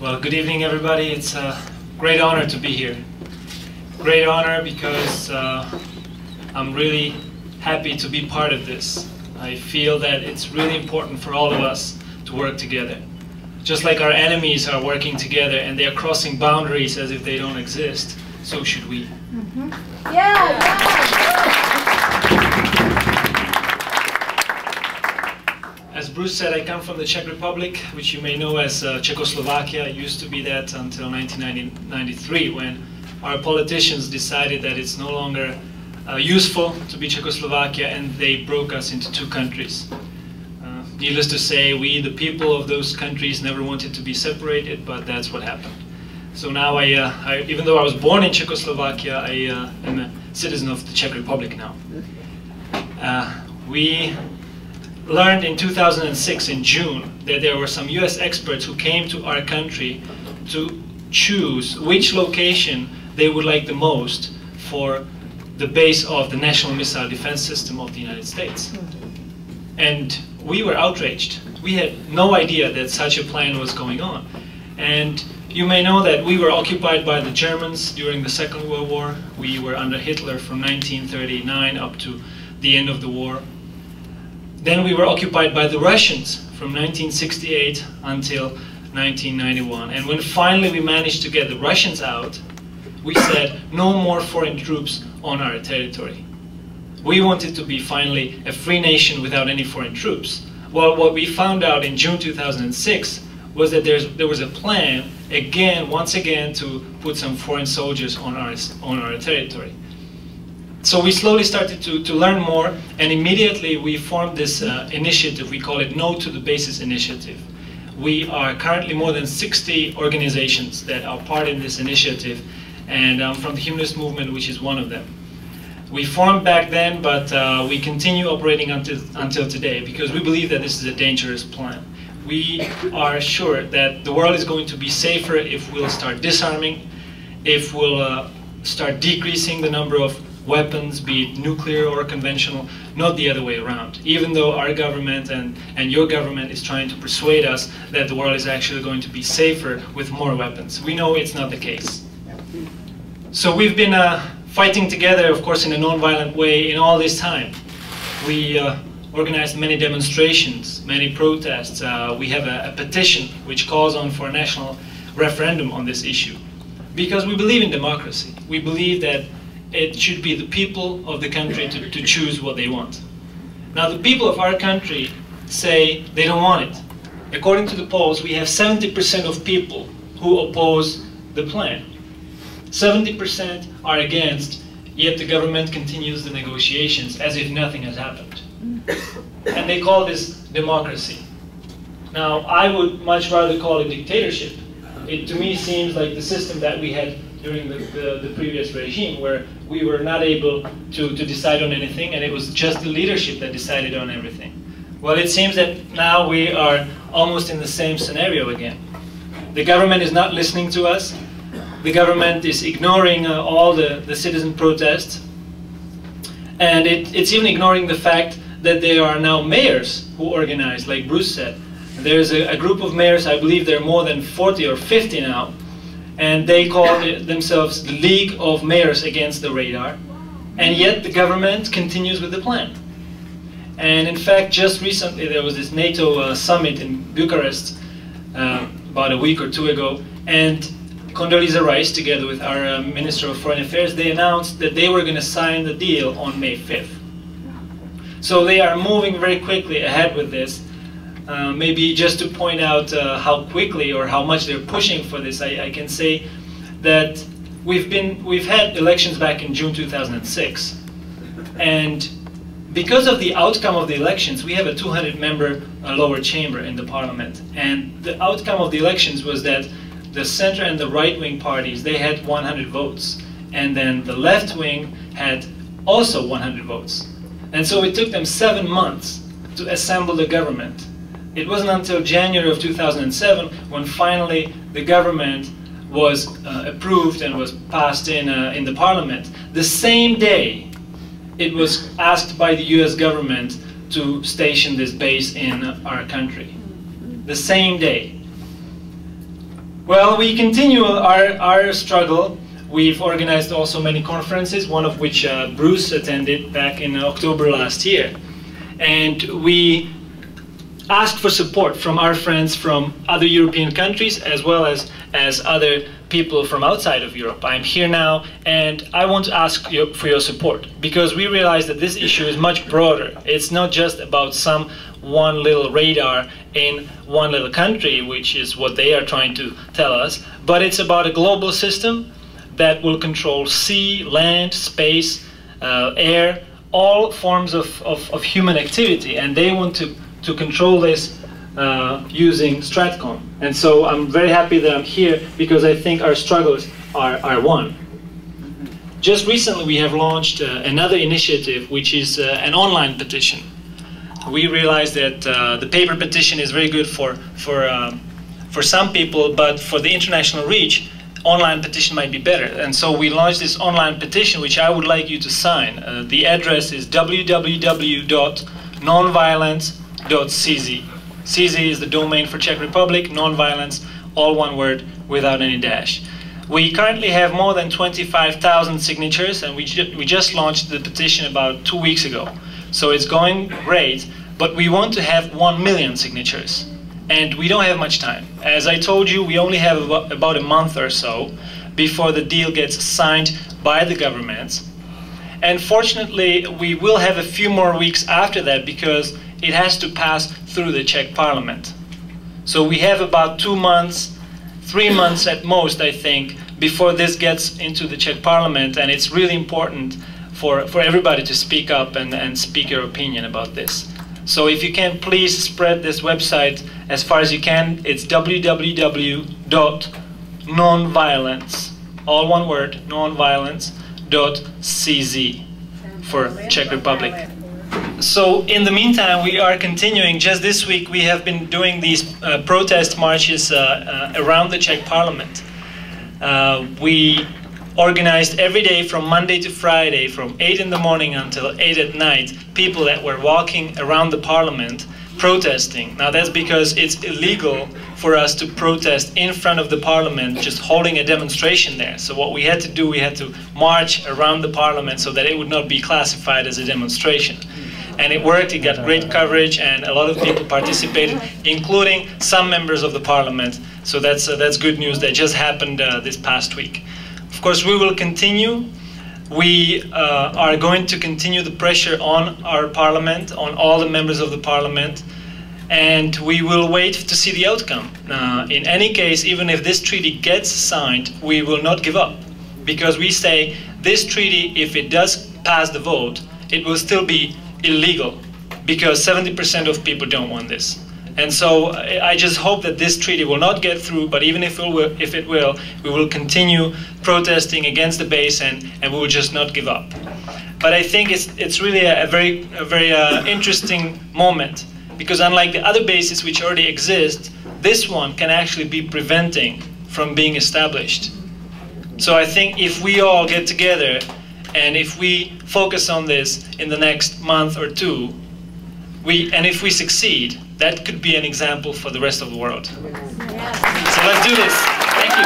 Well, good evening, everybody. It's a great honor to be here. Great honor because I'm really happy to be part of this. I feel that it's really important for all of us to work together. Just like our enemies are working together and they are crossing boundaries as if they don't exist, so should we. Mm-hmm. Yeah. As Bruce said, I come from the Czech Republic, which you may know as Czechoslovakia. It used to be that until 1993, when our politicians decided that it's no longer useful to be Czechoslovakia, and they broke us into two countries. Needless to say, we, the people of those countries, never wanted to be separated, but that's what happened. So now, even though I was born in Czechoslovakia, I am a citizen of the Czech Republic now. We learned in 2006, in June, that there were some US experts who came to our country to choose which location they would like the most for the base of the National Missile Defense System of the United States. And we were outraged. We had no idea that such a plan was going on. And you may know that we were occupied by the Germans during the Second World War. We were under Hitler from 1939 up to the end of the war. Then we were occupied by the Russians from 1968 until 1991. And when finally we managed to get the Russians out, we said no more foreign troops on our territory. We wanted to be finally a free nation without any foreign troops. Well, what we found out in June 2006 was that there was a plan, once again, to put some foreign soldiers on our territory. So we slowly started to learn more, and immediately we formed this initiative. We call it No to the Bases Initiative. We are currently more than 60 organizations that are part in this initiative, and I'm from the Humanist movement, which is one of them. We formed back then, but we continue operating until today because we believe that this is a dangerous plan. We are sure that the world is going to be safer if we'll start disarming, if we'll start decreasing the number of weapons, be it nuclear or conventional, not the other way around. Even though our government and your government is trying to persuade us that the world is actually going to be safer with more weapons. We know it's not the case. So we've been fighting together, of course, in a non-violent way in all this time. We organized many demonstrations, many protests. We have a petition which calls on for a national referendum on this issue. Because we believe in democracy. We believe that it should be the people of the country to choose what they want. Now, the people of our country say they don't want it. According to the polls, we have 70% of people who oppose the plan. 70% are against, yet the government continues the negotiations as if nothing has happened. And they call this democracy. Now, I would much rather call it dictatorship. It, to me, seems like the system that we had during the previous regime, where we were not able to decide on anything, and it was just the leadership that decided on everything. Well, it seems that now we are almost in the same scenario again. The government is not listening to us. The government is ignoring all the citizen protests. And it's even ignoring the fact that there are now mayors who organize, like Bruce said. There's a group of mayors, I believe there are more than 40 or 50 now, and they call themselves the League of Mayors Against the Radar, and yet the government continues with the plan. And in fact, just recently there was this NATO summit in Bucharest about a week or two ago, and Condoleezza Rice, together with our Minister of Foreign Affairs, they announced that they were going to sign the deal on May 5th. So they are moving very quickly ahead with this. Maybe just to point out how quickly or how much they're pushing for this, I can say that we've had elections back in June 2006, and because of the outcome of the elections, we have a 200-member lower chamber in the parliament, and the outcome of the elections was that the center and the right-wing parties, they had 100 votes, and then the left wing had also 100 votes. And so it took them 7 months to assemble the government. It wasn't until January of 2007 when finally the government was approved and was passed in the parliament. The same day it was asked by the US government to station this base in our country. The same day. Well, we continue our struggle. We've organized also many conferences, one of which Bruce attended back in October last year. And we asked for support from our friends from other European countries as well as other people from outside of Europe. I'm here now and I want to ask you for your support because we realize that this issue is much broader. It's not just about one little radar in one little country, which is what they are trying to tell us, but it's about a global system that will control sea, land, space, air, all forms of human activity, and they want to control this using Stratcom. And so I'm very happy that I'm here because I think our struggles are one. Just recently we have launched another initiative, which is an online petition. We realized that the paper petition is very good for some people, but for the international reach, online petition might be better. And so we launched this online petition, which I would like you to sign. The address is www.nonviolence.cz. CZ is the domain for Czech Republic, nonviolence, all one word, without any dash. We currently have more than 25,000 signatures, and we just launched the petition about 2 weeks ago. So it's going great, but we want to have 1 million signatures. And we don't have much time. As I told you, we only have about a month or so before the deal gets signed by the governments. And fortunately, we will have a few more weeks after that because it has to pass through the Czech Parliament. So we have about 2 months, 3 months at most, I think, before this gets into the Czech Parliament, and it's really important for everybody to speak up and speak your opinion about this. So if you can, please spread this website as far as you can. It's www.nonviolence, all one word, nonviolence.cz for Czech Republic. So in the meantime, we are continuing. Just this week, we have been doing these protest marches around the Czech Parliament. We organized every day from Monday to Friday, from 8 in the morning until 8 at night, people that were walking around the Parliament protesting. Now that's because it's illegal for us to protest in front of the Parliament, just holding a demonstration there. So what we had to do, we had to march around the Parliament so that it would not be classified as a demonstration. And it worked, it got great coverage, and a lot of people participated, including some members of the Parliament. So that's good news that just happened this past week. Of course, we will continue. We are going to continue the pressure on our Parliament, on all the members of the Parliament, and we will wait to see the outcome. In any case, even if this treaty gets signed, we will not give up, because we say this treaty, if it does pass the vote, it will still be illegal, because 70% of people don't want this. And so I just hope that this treaty will not get through, but even if it will, we will continue protesting against the base, and we will just not give up. But I think it's really a very interesting moment, because unlike the other bases which already exist, this one can actually be preventing from being established. So I think if we all get together and if we focus on this in the next month or two, and if we succeed, that could be an example for the rest of the world. So let's do this. Thank you.